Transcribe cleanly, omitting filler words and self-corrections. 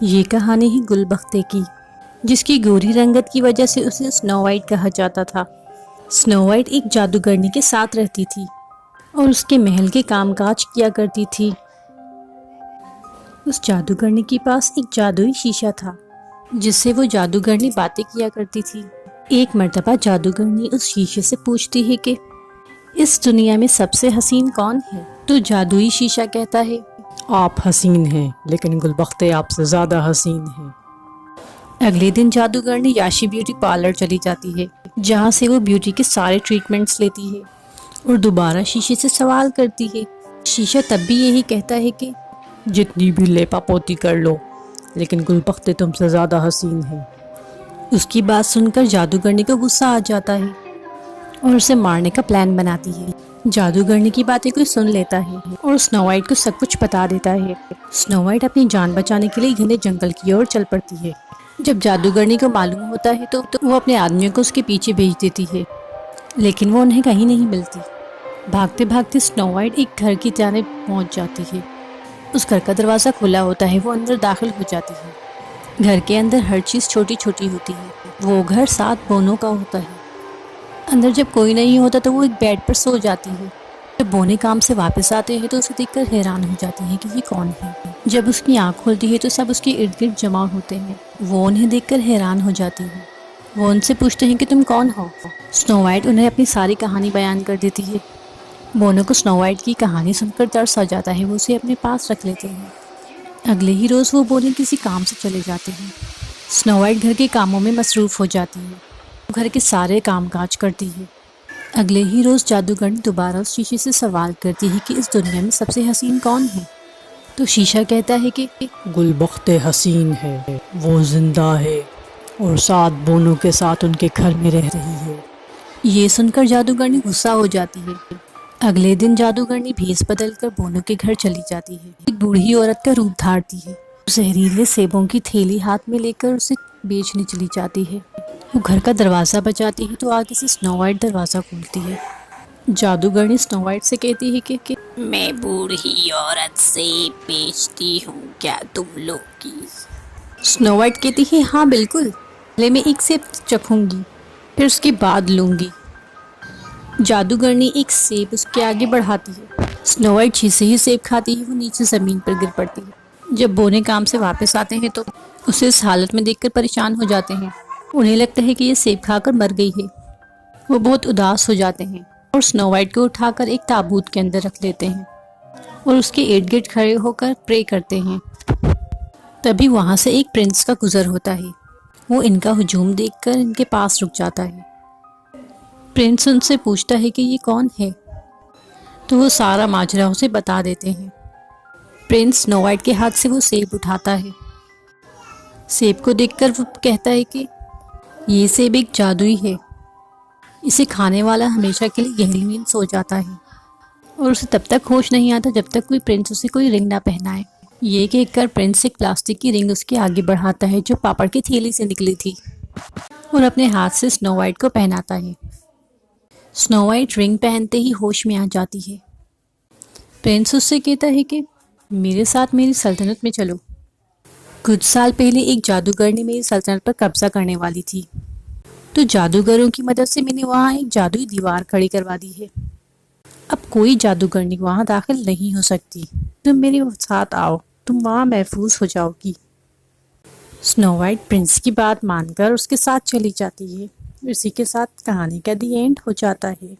ये कहानी है गुलबख्ते की, जिसकी गोरी रंगत की वजह से उसे स्नो वाइट कहा जाता था। स्नो वाइट एक जादूगरनी के साथ रहती थी और उसके महल के कामकाज किया करती थी। उस जादूगरनी के पास एक जादुई शीशा था, जिससे वो जादूगरनी बातें किया करती थी। एक मर्तबा जादूगरनी उस शीशे से पूछती है कि इस दुनिया में सबसे हसीन कौन है? तो जादुई शीशा कहता है, आप हसीन हैं, लेकिन गुलबख्ते आपसे ज़्यादा हसीन हैं। अगले दिन जादूगरनी याशी ब्यूटी पार्लर चली जाती है, जहाँ से वो ब्यूटी के सारे ट्रीटमेंट्स लेती है और दोबारा शीशे से सवाल करती है। शीशा तब भी यही कहता है कि जितनी भी लेपापोती कर लो, लेकिन गुलबख्ते तुमसे ज़्यादा हसीन हैं। उसकी बात सुनकर जादूगरनी को गुस्सा आ जाता है और उसे मारने का प्लान बनाती है। जादूगरनी की बातें कोई सुन लेता है और स्नो वाइट को सब कुछ बता देता है। स्नो वाइट अपनी जान बचाने के लिए घने जंगल की ओर चल पड़ती है। जब जादूगरनी को मालूम होता है तो वो अपने आदमियों को उसके पीछे भेज देती है, लेकिन वो उन्हें कहीं नहीं मिलती। भागते भागते स्नो वाइट एक घर की जाने पहुंच जाती है। उस घर का दरवाज़ा खुला होता है, वो अंदर दाखिल हो जाती है। घर के अंदर हर चीज़ छोटी छोटी होती है। वो घर 7 बोनों का होता है। अंदर जब कोई नहीं होता तो वो एक बेड पर सो जाती है। जब बोने काम से वापस आते हैं तो उसे देखकर हैरान हो जाती है कि ये कौन है। जब उसकी आंख खुलती है तो सब उसके इर्द गिर्द जमा होते हैं। वो उन्हें देखकर हैरान हो जाती है। वो उनसे पूछते हैं कि तुम कौन हो। स्नो वाइट उन्हें अपनी सारी कहानी बयान कर देती है। बोनों को स्नो वाइट की कहानी सुनकर तरस आ जाता है। वो उसे अपने पास रख लेते हैं। अगले ही रोज़ वो बोने किसी काम से चले जाते हैं। स्नो वाइट घर के कामों में मसरूफ़ हो जाती है। घर के सारे कामकाज करती है। अगले ही रोज़ जादूगरनी दोबारा उस शीशे से सवाल करती है कि इस दुनिया में सबसे हसीन कौन है। तो शीशा कहता है कि गुलबख्ते हसीन है, वो जिंदा है और 7 बोनों के साथ उनके घर में रह रही है। ये सुनकर जादूगरनी गुस्सा हो जाती है। अगले दिन जादूगरनी भेस बदलकर बोनों के घर चली जाती है। एक बूढ़ी औरत का रूप धारती है। जहरीले सेबों की थैली हाथ में लेकर उसे बेचने चली जाती है। वो घर का दरवाज़ा बजाती है तो आगे से स्नो वाइट दरवाज़ा खोलती है। जादूगरनी स्नो वाइट से कहती है कि मैं बूढ़ी औरत से बेचती हूँ क्या तुम लोगी? स्नो वाइट कहती है, हाँ बिल्कुल, पहले मैं एक सेब चखूंगी, फिर उसके बाद लूँगी। जादूगरनी एक सेब उसके आगे बढ़ाती है। स्नो वाइट जैसे ही सेब खाती है वो नीचे ज़मीन पर गिर पड़ती है। जब बोने काम से वापस आते हैं तो उसे इस हालत में देखकर परेशान हो जाते हैं। उन्हें लगता है कि ये सेब खाकर मर गई है। वो बहुत उदास हो जाते हैं और स्नो वाइट को उठाकर एक ताबूत के अंदर रख लेते हैं और उसके इर्द गिर्द खड़े होकर प्रे करते हैं। तभी वहाँ से एक प्रिंस का गुजर होता है। वो इनका हुजूम देखकर इनके पास रुक जाता है। प्रिंस उनसे पूछता है कि ये कौन है, तो वो सारा माजरा उसे बता देते हैं। प्रिंस स्नो वाइट के हाथ से वो सेब उठाता है। सेब को देखकर वो कहता है कि ये सेब एक जादुई है, इसे खाने वाला हमेशा के लिए गहरी नींद सो जाता है और उसे तब तक होश नहीं आता जब तक कोई प्रिंस उसे कोई रिंग ना पहनाए। ये कहकर प्रिंस एक प्लास्टिक की रिंग उसके आगे बढ़ाता है जो पापड़ की थैली से निकली थी और अपने हाथ से स्नो वाइट को पहनाता है। स्नो वाइट रिंग पहनते ही होश में आ जाती है। प्रिंस उससे कहता है कि मेरे साथ मेरी सल्तनत में चलो। कुछ साल पहले एक जादूगरनी मेरी सल्तनत पर कब्जा करने वाली थी, तो जादूगरों की मदद से मैंने वहाँ एक जादुई दीवार खड़ी करवा दी है। अब कोई जादूगरनी वहाँ दाखिल नहीं हो सकती। तुम मेरे साथ आओ, तुम वहाँ महफूज हो जाओगी। स्नो वाइट प्रिंस की बात मानकर उसके साथ चली जाती है। इसी के साथ कहानी का दी एंड हो जाता है।